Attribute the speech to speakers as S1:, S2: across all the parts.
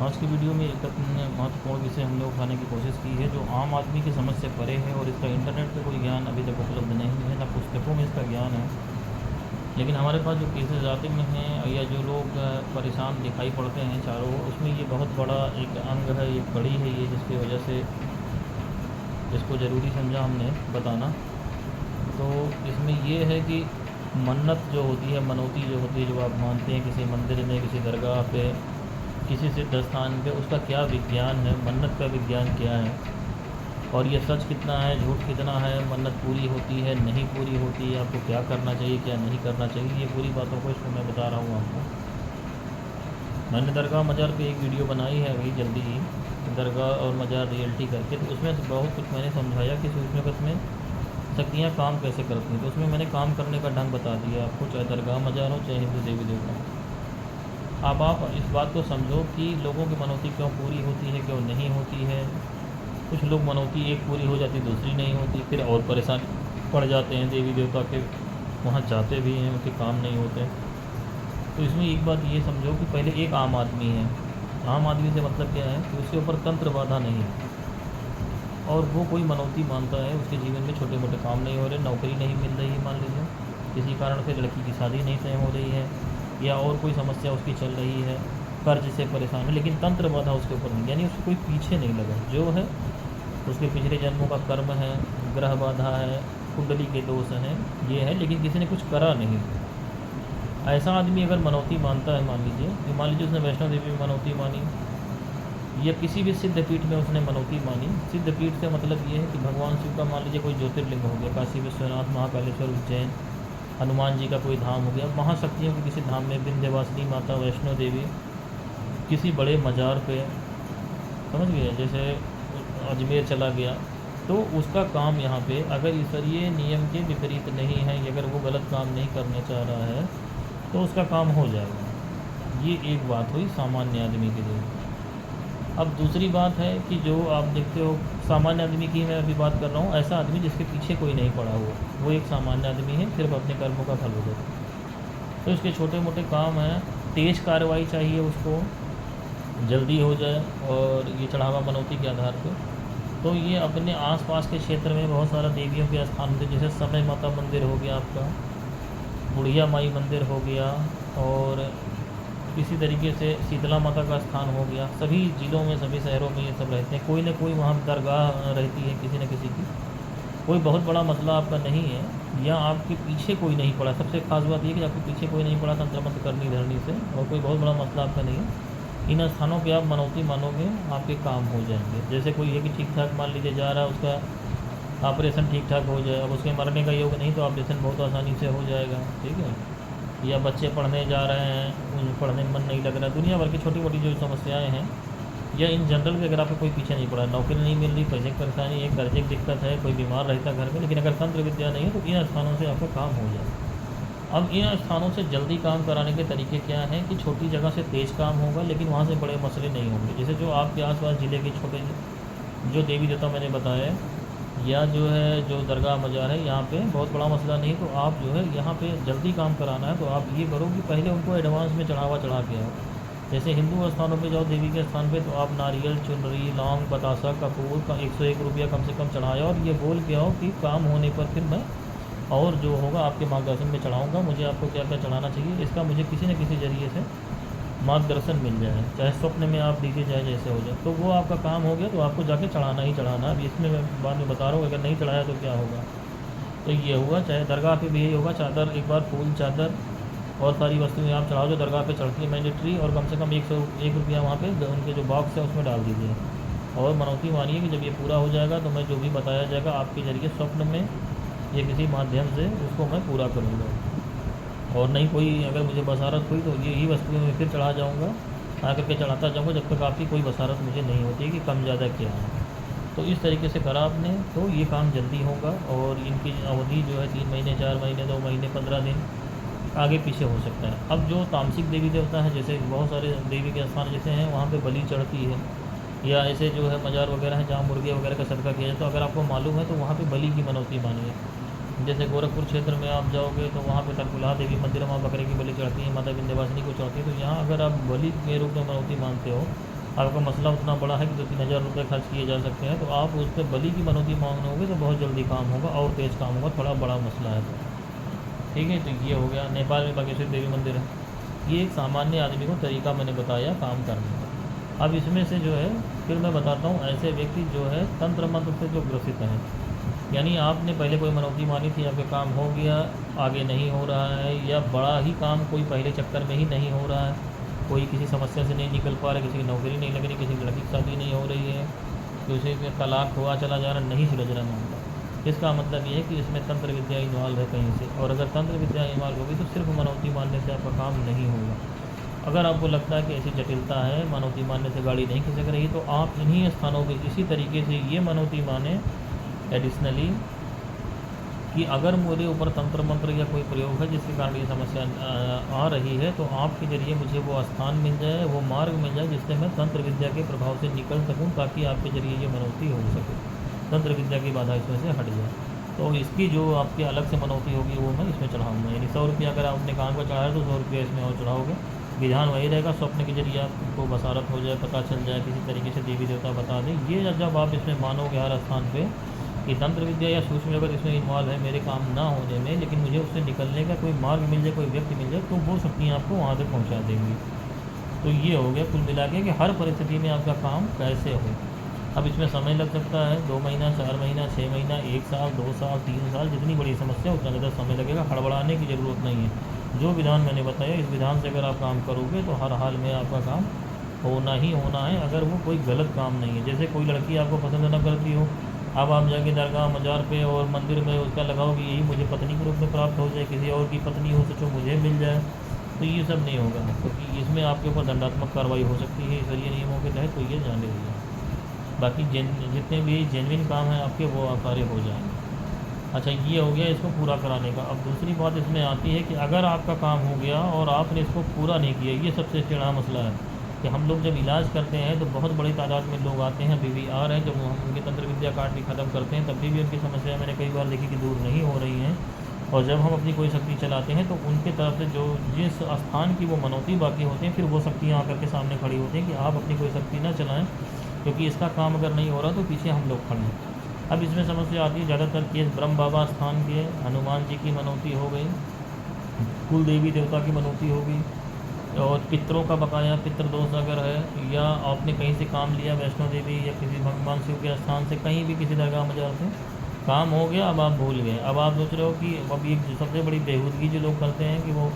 S1: आज की वीडियो में एक महत्वपूर्ण विषय हमने उठाने की कोशिश की है जो आम आदमी की समझ से परे है और इसका इंटरनेट पे कोई ज्ञान अभी तक उपलब्ध नहीं है, ना पुस्तकों में इसका ज्ञान है। लेकिन हमारे पास जो केसेस आते में हैं या जो लोग परेशान दिखाई पड़ते हैं चारों ओर, उसमें ये बहुत बड़ा एक अंग है, एक कड़ी है ये, जिसकी वजह से इसको ज़रूरी समझा हमने बताना। तो इसमें ये है कि मन्नत जो होती है, मनौती जो होती है, जो आप मानते हैं किसी मंदिर में, किसी दरगाह पे, किसी सिद्ध स्थान पे, उसका क्या विज्ञान है, मन्नत का विज्ञान क्या है, और ये सच कितना है, झूठ कितना है, मन्नत पूरी होती है, नहीं पूरी होती है, आपको क्या करना चाहिए, क्या नहीं करना चाहिए, ये पूरी बातों को इसको मैं बता रहा हूँ आपको। मैंने दरगाह मज़ार पे एक वीडियो बनाई है अभी जल्दी ही, दरगाह और मज़ार रियल्टी करके। तो उसमें से बहुत कुछ मैंने समझाया कि सूक्ष्म जगत में शक्तियाँ काम कैसे करती हैं। तो उसमें मैंने काम करने का ढंग बता दिया आपको, चाहे दरगाह मज़ार हो, चाहे हिंदू देवी देवता हो। अब आप इस बात को समझो कि लोगों की मनौती क्यों पूरी होती है, क्यों नहीं होती है। कुछ लोग मनौती एक पूरी हो जाती, दूसरी नहीं होती, फिर और परेशान पड़ जाते हैं, देवी देवता के वहाँ जाते भी हैं, उनके काम नहीं होते। तो इसमें एक बात ये समझो कि पहले एक आम आदमी है। आम आदमी से मतलब क्या है कि उसके ऊपर तंत्र बाधा नहीं है और वो कोई मनौती मानता है, उसके जीवन में छोटे मोटे काम नहीं हो रहे, नौकरी नहीं मिल रही है, मान लीजिए किसी कारण से लड़की की शादी नहीं तय हो रही है, या और कोई समस्या उसकी चल रही है, कर्ज से परेशान है, लेकिन तंत्र बाधा उसके ऊपर नहीं, यानी उसको कोई पीछे नहीं लगा। जो है उसके पिछले जन्मों का कर्म है, ग्रह बाधा है, कुंडली के दोष हैं, ये है, लेकिन किसी ने कुछ करा नहीं। ऐसा आदमी अगर मनौती मानता है, मान लीजिए उसने वैष्णो देवी में मनौती मानी, या किसी भी सिद्ध पीठ में उसने मनौती मानी। सिद्ध पीठ से मतलब ये है कि भगवान शिव का मान लीजिए कोई ज्योतिर्लिंग हो गया, काशी विश्वनाथ, महाकालेश्वर, उज्जैन, हनुमान जी का कोई धाम हो गया, महाशक्तियों के किसी धाम में, विंध्यवासिनी माता, वैष्णो देवी, किसी बड़े मज़ार पे, समझ गए, जैसे अजमेर चला गया, तो उसका काम यहाँ पे अगर ईश्वरीय नियम के विपरीत नहीं है, अगर वो गलत काम नहीं करना चाह रहा है, तो उसका काम हो जाएगा। ये एक बात हुई सामान्य आदमी के लिए। अब दूसरी बात है कि जो आप देखते हो सामान्य आदमी की मैं अभी बात कर रहा हूँ, ऐसा आदमी जिसके पीछे कोई नहीं पड़ा हुआ, वो एक सामान्य आदमी है, सिर्फ अपने कर्मों का फल भोगता। तो इसके छोटे मोटे काम हैं, तेज़ कार्रवाई चाहिए उसको, जल्दी हो जाए, और ये चढ़ावा मनौती के आधार पर। तो ये अपने आसपास के क्षेत्र में बहुत सारा देवियों के स्थान थे, जैसे समय माता मंदिर हो गया आपका, बुढ़िया माई मंदिर हो गया, और इसी तरीके से शीतला माता का स्थान हो गया। सभी ज़िलों में, सभी शहरों में ये सब रहते हैं, कोई ना कोई वहाँ दरगाह रहती है किसी न किसी की। कोई बहुत बड़ा मसला आपका नहीं है, या आपके पीछे कोई नहीं पड़ा। सबसे खास बात ये कि आपके पीछे कोई नहीं पड़ा तंत्र मंत्र करनी धरनी से, और कोई बहुत बड़ा मसला आपका नहीं है। इन स्थानों पे आप मनौती मानोगे, आपके काम हो जाएंगे। जैसे कोई है कि ठीक ठाक मान लीजिए जा रहा है, उसका ऑपरेशन ठीक ठाक हो जाए, अब उसके मरने का योग नहीं, तो ऑपरेशन बहुत आसानी से हो जाएगा, ठीक है। या बच्चे पढ़ने जा रहे हैं, उन्हें पढ़ने में मन नहीं लग रहा है, दुनिया भर की छोटी मोटी जो समस्याएं हैं, या इन जनरल भी अगर आपको कोई पीछे नहीं पड़ा, नौकरी नहीं मिल रही, पैसे की परेशानी है, कर्जे की दिक्कत है, कोई बीमार रहता घर में, लेकिन अगर तंत्र विद्या नहीं है, तो इन स्थानों से आपका काम हो जाए। अब इन स्थानों से जल्दी काम कराने के तरीके क्या हैं कि छोटी जगह से तेज़ काम होगा, लेकिन वहाँ से बड़े मसले नहीं होंगे। जैसे जो आपके आसपास ज़िले के छोटे जो देवी देवता मैंने बताया, या जो है जो दरगाह मज़ार है, यहाँ पे बहुत बड़ा मसला नहीं, तो आप जो है यहाँ पे जल्दी काम कराना है, तो आप ये करो कि पहले उनको एडवांस में चढ़ावा चढ़ा के आओ। जैसे हिंदू स्थानों पे जाओ देवी के स्थान पे, तो आप नारियल, चुनरी, लौंग, बतासा, कपूर का 101 रुपया कम से कम चढ़ाया, और ये बोल के आओ कि काम होने पर फिर मैं और जो होगा आपके मार्गदर्शन में चढ़ाऊँगा, मुझे आपको क्या क्या चढ़ाना चाहिए, इसका मुझे किसी न किसी ज़रिए से मार्गदर्शन मिल जाए, चाहे स्वप्न में आप दीजिए, चाहे जैसे हो जाए, तो वो आपका काम हो गया, तो आपको जाके चढ़ाना ही चढ़ाना। अब इसमें मैं बाद में बता रहा हूँ, अगर नहीं चढ़ाया तो क्या होगा। तो ये हुआ, चाहे दरगाह पे भी यही होगा, चादर, एक बार फूल, चादर और सारी वस्तुएं आप चढ़ाओ जो दरगाह पे चढ़ती है मैंडेटरी, और कम से कम 101 रुपया वहाँ पे उनके जो बॉक्स है उसमें डाल दीजिए, और मनौती मानिए कि जब ये पूरा हो जाएगा तो मैं जो भी बताया जाएगा आपके ज़रिए स्वप्न में या किसी माध्यम से उसको मैं पूरा करूँगा। और नहीं कोई अगर मुझे बसारत हुई तो यही वस्तुएं मैं फिर चढ़ा जाऊँगा, आकर के चढ़ाता जाऊँगा, जब तक आपकी कोई बसारत मुझे नहीं होती है कि कम ज़्यादा क्या है। तो इस तरीके से करा आपने, तो ये काम जल्दी होगा, और इनकी अवधि जो है 3 महीने, 4 महीने, 2 महीने, 15 दिन आगे पीछे हो सकता है। अब जो तामसिक देवी देवता है, जैसे बहुत सारे देवी के स्थान जैसे हैं, वहाँ पे बलि चढ़ती है, या ऐसे जो है मज़ार वगैरह है जहाँ मुर्गे वगैरह का सदका किया जाए, तो अगर आपको मालूम है तो वहाँ पे बलि की मनौती मानिए। जैसे गोरखपुर क्षेत्र में आप जाओगे तो वहाँ पे तरकुलहा देवी मंदिर, वहाँ बकरे की बलि चढ़ती है, माता विंध्यवासिनी को चढ़ती है। तो यहाँ अगर आप बलि के रूप में मनौती मानते हो, आपका मसला उतना बड़ा है कि 2-3 हज़ार रुपये खर्च किए जा सकते हैं, तो आप उस पर बलि की मनौती मांगोगे तो बहुत जल्दी काम होगा और तेज़ काम होगा, थोड़ा बड़ा मसला है तो। ठीक है, तो ये हो गया। नेपाल में बागेश्वर देवी मंदिर है। ये एक सामान्य आदमी को तरीका मैंने बताया काम करने का। अब इसमें से जो है फिर मैं बताता हूँ ऐसे व्यक्ति जो है तंत्र मंत्र से जो ग्रसित हैं, यानी आपने पहले कोई मनौती मानी थी, आपका काम हो गया, आगे नहीं हो रहा है, या बड़ा ही काम कोई पहले चक्कर में ही नहीं हो रहा है, कोई किसी समस्या से नहीं निकल पा रहा, किसी की नौकरी नहीं लग रही, किसी की लड़की की शादी नहीं हो रही है, किसी का तलाक हुआ चला जा रहा, नहीं सुलझ रहा मामला। इसका मतलब ये है कि इसमें तंत्र विद्या इन्वॉल्व है कहीं से, और अगर तंत्र विद्या इन्वॉल्व होगी तो सिर्फ मनौती मानने से आपका काम नहीं होगा। अगर आपको लगता है कि ऐसी जटिलता है, मनौती मानने से गाड़ी नहीं खिसक रही, तो आप इन्हीं स्थानों पर इसी तरीके से ये मनौती माने एडिशनली कि अगर मेरे ऊपर तंत्र मंत्र या कोई प्रयोग है जिसके कारण ये समस्या आ रही है, तो आपके ज़रिए मुझे वो स्थान मिल जाए, वो मार्ग मिल जाए जिससे मैं तंत्र विद्या के प्रभाव से निकल सकूं, ताकि आपके ज़रिए ये मनौती हो सके, तंत्र विद्या की बाधा इसमें से हट जाए। तो इसकी जो आपकी अलग से मनौती होगी वो मैं इसमें चढ़ाऊँगा। यानी 100 रुपया अगर आपने काम को चढ़ाया तो 100 रुपया इसमें और चढ़ाओगे। विधान वही रहेगा, स्वप्न के जरिए आपको बसारत हो जाए, पता चल जाए, किसी तरीके से देवी देवता बता दें। ये जब आप इसमें मानोगे हर स्थान पर कि तंत्र विद्या या सूक्ष्म जगत इसमें इन्वॉल्व है मेरे काम ना होने में, लेकिन मुझे उससे निकलने का कोई मार्ग मिल जाए, कोई व्यक्ति मिल जाए, तो वो शक्तियाँ आपको वहाँ तक पहुँचा देंगी। तो ये हो गया कुल मिला के कि हर परिस्थिति में आपका काम कैसे हो। अब इसमें समय लग सकता है 2 महीना, 4 महीना, 6 महीना, 1 साल, 2 साल, 3 साल, जितनी बड़ी समस्या उतना ज़्यादा समय लगेगा। हड़बड़ाने की ज़रूरत नहीं है। जो विधान मैंने बताया इस विधान से अगर आप काम करोगे तो हर हाल में आपका काम होना ही होना है, अगर वो कोई गलत काम नहीं है। जैसे कोई लड़की आपको पसंद न करती हो, अब आप जाके दरगाह मजार पे और मंदिर में उसका लगाओ कि यही मुझे पत्नी के रूप में प्राप्त हो जाए, किसी और की पत्नी हो सचो मुझे मिल जाए, तो ये सब नहीं होगा, क्योंकि तो इसमें आपके ऊपर दंडात्मक कार्रवाई हो सकती है ईश्वरीय नियमों के तहत। तो ये जान लीजिए, बाकी जितने भी जेन्युइन काम हैं आपके वो कार्य हो जाएंगे। अच्छा, ये हो गया इसको पूरा कराने का। अब दूसरी बात इसमें आती है कि अगर आपका काम हो गया और आपने इसको पूरा नहीं किया, ये सबसे टेढ़ा मसला है कि हम लोग जब इलाज करते हैं तो बहुत बड़ी तादाद में लोग आते हैं, अभी भी आ रहे हैं। जब हम उनकी तंत्र विद्या कार्ड भी ख़त्म करते हैं तब भी उनकी समस्या मैंने कई बार देखी कि दूर नहीं हो रही हैं। और जब हम अपनी कोई शक्ति चलाते हैं तो उनके तरफ से जो जिस स्थान की वो मनौती बाकी होते हैं, फिर वो शक्तियाँ आकर के सामने खड़ी होती हैं कि आप अपनी कोई शक्ति ना चलाएँ, क्योंकि इसका काम अगर नहीं हो रहा तो पीछे हम लोग खड़े हैं। अब इसमें समस्या आती है, ज़्यादातर केस ब्रह्म बाबा स्थान के, हनुमान जी की मनौती हो गई, कुल देवी देवता की मनौती हो गई, और पितरों का बकाया, पितृ दोष अगर है, या आपने कहीं से काम लिया वैष्णो देवी या किसी भगवान शिव के स्थान से, कहीं भी किसी दरगाह मजार से काम हो गया, अब आप भूल गए। अब आप सोच रहे हो कि अब ये सबसे बड़ी बेहूदगी जो लोग करते हैं कि वो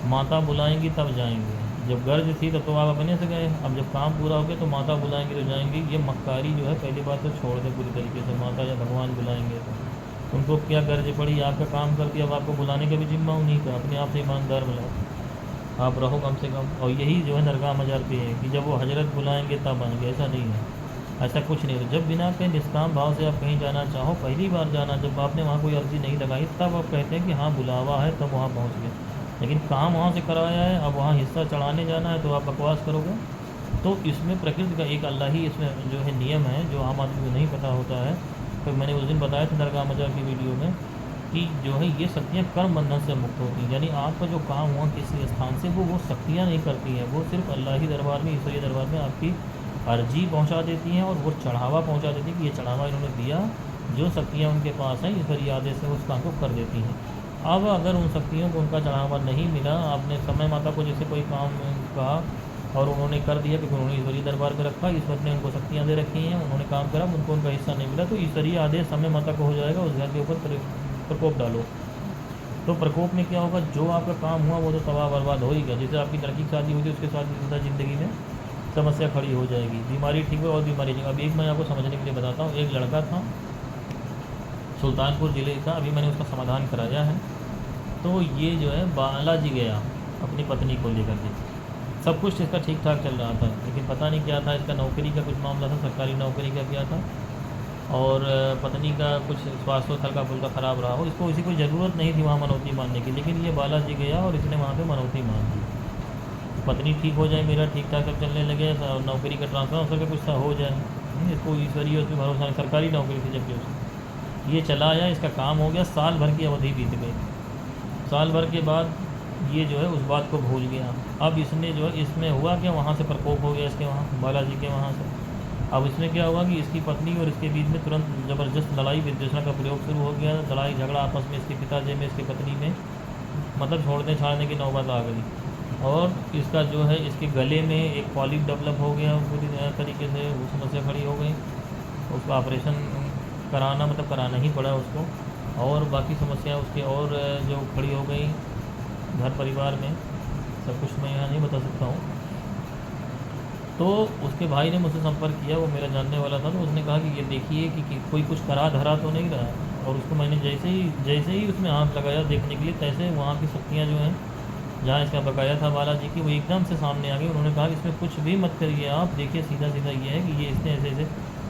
S1: माता बुलाएंगी तब जाएंगे। जब गर्ज थी तब तो आप अपने से गए, अब जब काम पूरा हो गया तो माता बुलाएंगे तो जाएंगे। ये मक्कारी जो है पहली बात तो छोड़ दें पूरी तरीके से, माता या भगवान बुलाएंगे तो उनको क्या गर्ज पड़ी, आपका काम कर दिया, अब आपको बुलाने का भी जिम्मा उन्हीं का, अपने आप से ईमानदार बनाओ, आप रहो कम से कम। और यही जो है दरगाह मजार पे है कि जब वो हजरत बुलाएंगे तब आएंगे, ऐसा नहीं है, ऐसा कुछ नहीं है। जब बिना के निष्काम भाव से आप कहीं जाना चाहो, पहली बार जाना, जब आपने वहाँ कोई अर्जी नहीं लगाई तब आप कहते हैं कि हाँ बुलावा है, तब वहाँ पहुँच गए, लेकिन काम वहाँ से कराया है, अब वहाँ हिस्सा चढ़ाने जाना है तो आप बकवास करोगे। तो इसमें प्रकृति का एक अल्लाह ही इसमें जो है नियम है, जो आम आदमी को नहीं पता होता है। तो मैंने उस दिन बताया था दरगाह मजार की वीडियो में कि जो है ये शक्तियाँ कर्म बंधन से मुक्त होती हैं, यानी आपका जो काम हुआ किसी स्थान से वो शक्तियाँ नहीं करती हैं, वो सिर्फ अल्लाह ही दरबार में, ईश्वरीय दरबार में आपकी अर्जी पहुंचा देती हैं और वो चढ़ावा पहुंचा देती है कि ये चढ़ावा इन्होंने दिया, जो शक्तियाँ उनके पास हैं ईश्वरीय आदेश से उस काम को कर देती हैं। अब अगर उन शक्तियों को उनका चढ़ावा नहीं मिला, आपने समय माता को जैसे कोई काम कहा और उन्होंने कर दिया, क्योंकि उन्होंने ईश्वरीय दरबार पर रखा, ईश्वर ने उनको शक्तियाँ दे रखी हैं, उन्होंने काम करा, उनको उनका हिस्सा नहीं मिला, तो ईश्वरीय आदेश समय माता को हो जाएगा, उस घर के ऊपर प्रकोप डालो। तो प्रकोप में क्या होगा, जो आपका काम हुआ वो तो तबाह बर्बाद हो ही गया। जैसे आपकी लड़की की शादी हुई थी, उसके साथ ज़िंदगी में समस्या खड़ी हो जाएगी, बीमारी ठीक हुई और बीमारी नहीं। अब एक मैं आपको समझने के लिए बताता हूँ। एक लड़का था सुल्तानपुर ज़िले का, अभी मैंने उसका समाधान कराया है। तो ये जो है बालाजी गया अपनी पत्नी को लेकर के, सब कुछ इसका ठीक ठाक चल रहा था, लेकिन पता नहीं क्या था, इसका नौकरी का कुछ मामला था, सरकारी नौकरी का किया था, और पत्नी का कुछ स्वास्थ्य हल्का फुल्का ख़राब रहा हो। इसको इसी कोई ज़रूरत नहीं थी वहाँ मनौती मानने की, लेकिन ये बालाजी गया और इसने वहाँ पे मनौती मान दी, पत्नी ठीक हो जाए, मेरा ठीक ठाक सब चलने लगे, नौकरी का ट्रांसफ़र का कुछ सा हो जाए। इसको ईश्वरीय उसमें भरोसा नहीं, सरकारी नौकरी थी जबकि उसकी। ये चला आया, इसका काम हो गया, साल भर की अवधि बीत गई। साल भर के बाद ये जो है उस बात को भूल गया। अब इसने जो है इसमें हुआ क्या, वहाँ से प्रकोप हो गया इसके वहाँ, बालाजी के वहाँ से। अब इसमें क्या हुआ कि इसकी पत्नी और इसके बीच में तुरंत ज़बरदस्त लड़ाई विद्वेषण का प्रयोग शुरू हो गया। लड़ाई झगड़ा आपस में इसके पिताजी में इसकी पत्नी में, मतलब छोड़ने छाड़ने की नौबत आ गई। और इसका जो है इसके गले में एक पॉलिप डेवलप हो गया पूरी तरीके से, वो समस्या खड़ी हो गई। उसका ऑपरेशन कराना, मतलब कराना ही पड़ा उसको। और बाकी समस्या उसकी और जो खड़ी हो गई घर परिवार में, सब कुछ मैं यहाँ नहीं बता सकता हूँ। तो उसके भाई ने मुझसे संपर्क किया, वो मेरा जानने वाला था। तो उसने कहा कि ये देखिए कि कोई कुछ करा धरा तो नहीं रहा। और उसको मैंने जैसे ही उसमें हाथ लगाया देखने के लिए, तैसे वहाँ की शक्तियाँ जो हैं जहाँ इसका बकाया था बालाजी की, वो एकदम से सामने आ गई। उन्होंने कहा कि इसमें कुछ भी मत करिए आप, देखिए सीधा सीधा ये है कि ये इसने ऐसे ऐसे।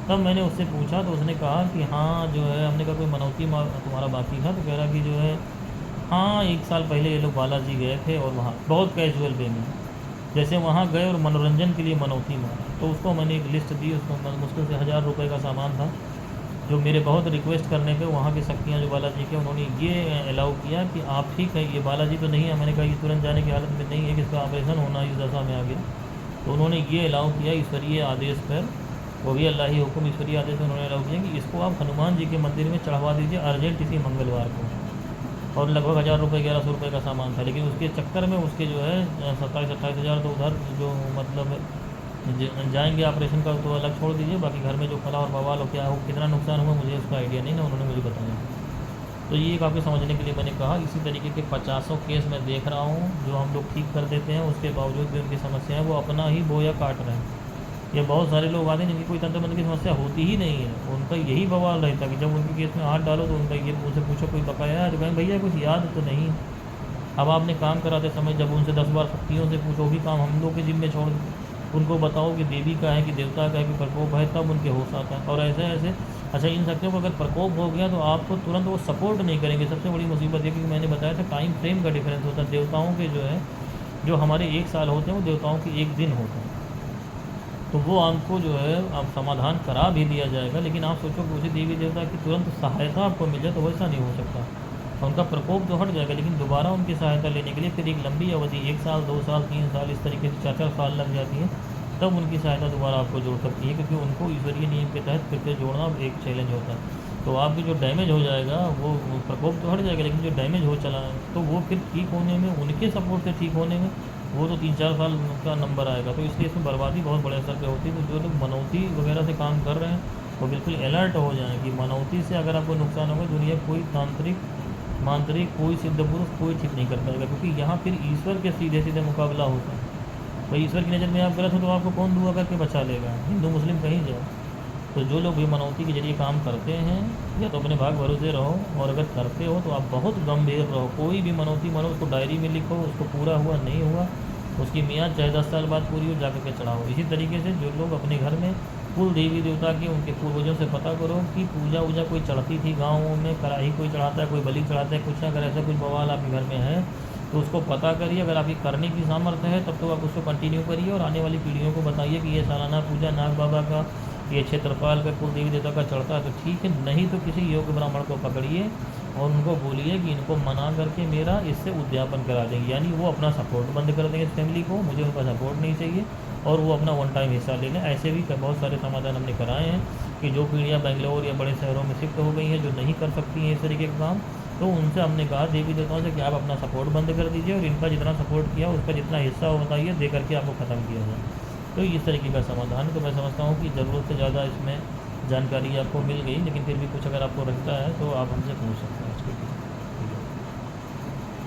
S1: तब मैंने उससे पूछा तो उसने कहा कि हाँ जो है, हमने कहा कोई मनौती तुम्हारा बाकी था? तो कह रहा कि जो है हाँ 1 साल पहले ये लोग बालाजी गए थे और वहाँ बहुत कैजुअल वे में, जैसे वहाँ गए और मनोरंजन के लिए मनौती मारा। तो उसको मैंने एक लिस्ट दी, उसको मुश्किल से 1000 रुपये का सामान था, जो मेरे बहुत रिक्वेस्ट करने पे वहाँ की शक्तियाँ जो बालाजी के, उन्होंने ये अलाउ किया कि आप ठीक है, ये बालाजी तो नहीं है। मैंने कहा ये तुरंत जाने की हालत में नहीं है कि इसका ऑपरेशन होना इस दशा में आ गया। तो उन्होंने ये अलाउ किया ईश्वरीय आदेश पर, वो भी अल्लाह ही हुक्म, ईश्वरीय आदेश में उन्होंने अलाउ किया कि इसको आप हनुमान जी के मंदिर में चढ़वा दीजिए अर्जेंट इसी मंगलवार को। और लगभग 1000 रुपये 1100 रुपये का सामान था। लेकिन उसके चक्कर में उसके जो है 27-28 हज़ार तो उधर जो मतलब जाएंगे ऑपरेशन का तो अलग छोड़ दीजिए, बाकी घर में जो फला और बवाल हो क्या हो, कितना नुकसान हुआ मुझे उसका आइडिया नहीं ना, उन्होंने मुझे बताया। तो ये काफ़ी समझने के लिए मैंने कहा। इसी तरीके के 50 केस मैं देख रहा हूँ जो हम लोग ठीक कर देते हैं, उसके बावजूद भी उनकी समस्या है वो अपना ही बोया काट रहे हैं। ये बहुत सारे लोग आते हैं जिनकी कोई तंत्र मंत्र की समस्या होती ही नहीं है, उनका यही बवाल रहता है कि जब उनके केस में हाथ डालो तो उनका ये उनसे पूछो कोई बकाया है, तो कहें भैया कुछ याद तो नहीं। अब आपने काम कराते समय जब उनसे 10 बार शक्तियों से पूछो, भी काम हम लोग के जिम्मे छोड़ उनको बताओ कि देवी का है कि देवता का है कि प्रकोप है, तब उनके होश आता है। और ऐसे ऐसे अच्छा इन शक्तियों को अगर प्रकोप हो गया तो आपको तुरंत वो सपोर्ट नहीं करेंगे। सबसे बड़ी मुसीबत ये कि मैंने बताया था टाइम फ्रेम का डिफरेंस होता है। देवताओं के जो है जो हमारे 1 साल होते हैं वो देवताओं के 1 दिन होते हैं। तो वो आपको जो है आप समाधान करा भी दिया जाएगा, लेकिन आप सोचो कि उसी देवी देवता की तुरंत सहायता आपको मिल जाए तो वैसा नहीं हो सकता। उनका प्रकोप तो हट जाएगा, लेकिन दोबारा उनकी सहायता लेने के लिए फिर एक लंबी अवधि 1 साल 2 साल 3 साल इस तरीके से 4-4 साल लग जाती है, तब उनकी सहायता दोबारा आपको जोड़ सकती है। क्योंकि उनको ईश्वरीय नियम के तहत फिर से जोड़ना एक चैलेंज होता है। तो आपकी जो डैमेज हो जाएगा वो प्रकोप तो हट जाएगा, लेकिन जो डैमेज हो चला तो वो फिर ठीक होने में, उनके सपोर्ट से ठीक होने में वो तो 3-4 साल का नंबर आएगा। तो इसलिए इसमें बर्बादी बहुत बड़े स्तर पे होती है। तो जो लोग मनौती वगैरह से काम कर रहे हैं वो बिल्कुल अलर्ट हो जाएं कि मनौती से अगर आपको नुकसान होगा, दुनिया कोई तांत्रिक मांत्रिक कोई सिद्ध पुरुष कोई ठीक नहीं कर पाएगा। क्योंकि यहाँ फिर ईश्वर के सीधे सीधे मुकाबला होता है। भाई ईश्वर की नज़र में आप गलत हो तो आपको कौन दुआ करके बचा लेगा, हिंदू मुस्लिम कहीं जाओ। तो जो लोग भी मनौती के जरिए काम करते हैं, या तो अपने भाग भरोसे रहो, और अगर करते हो तो आप बहुत गंभीर रहो। कोई भी मनौती मानो, उसको डायरी में लिखो, उसको पूरा हुआ नहीं हुआ उसकी मियाद चाहे 10 साल बाद पूरी हो, जाकर के चढ़ाओ। इसी तरीके से जो लोग अपने घर में कुल देवी देवता के उनके पूर्वजों से पता करो कि पूजा वूजा कोई चढ़ती थी गाँव में, कराही कोई चढ़ाता है, कोई बलि चढ़ाता है, कुछ अगर ऐसा कुछ बवाल आपके घर में है तो उसको पता करिए। अगर आपकी करने की सामर्थ्य है तब तो आप उसको कंटिन्यू करिए, और आने वाली पीढ़ियों को बताइए कि ये सालाना पूजा नाग बाबा का, ये क्षेत्रपाल का, कुल देवी देवता का चढ़ता है तो ठीक है, नहीं तो किसी योग्य ब्राह्मण को पकड़िए और उनको बोलिए कि इनको मना करके मेरा इससे उद्यापन करा देंगे। यानी वो अपना सपोर्ट बंद कर देंगे इस फैमिली को, मुझे उनका सपोर्ट नहीं चाहिए, और वो अपना वन टाइम हिस्सा ले लें। ऐसे भी बहुत सारे समाधान हमने कराए हैं कि जो पीढ़ियाँ बेंगलोर या बड़े शहरों में शिफ्ट हो गई हैं, जो नहीं कर सकती हैं इस तरीके का काम, तो उनसे हमने कहा देवी देवताओं से कि आप अपना सपोर्ट बंद कर दीजिए, और इनका जितना सपोर्ट किया उसका जितना हिस्सा होता है दे करके आपको ख़त्म किया जाए। तो इस तरीके का समाधान है। तो मैं समझता हूँ कि ज़रूरत से ज़्यादा इसमें जानकारी आपको मिल गई, लेकिन फिर भी कुछ अगर आपको रखता है तो आप हमसे पूछ सकते हैं।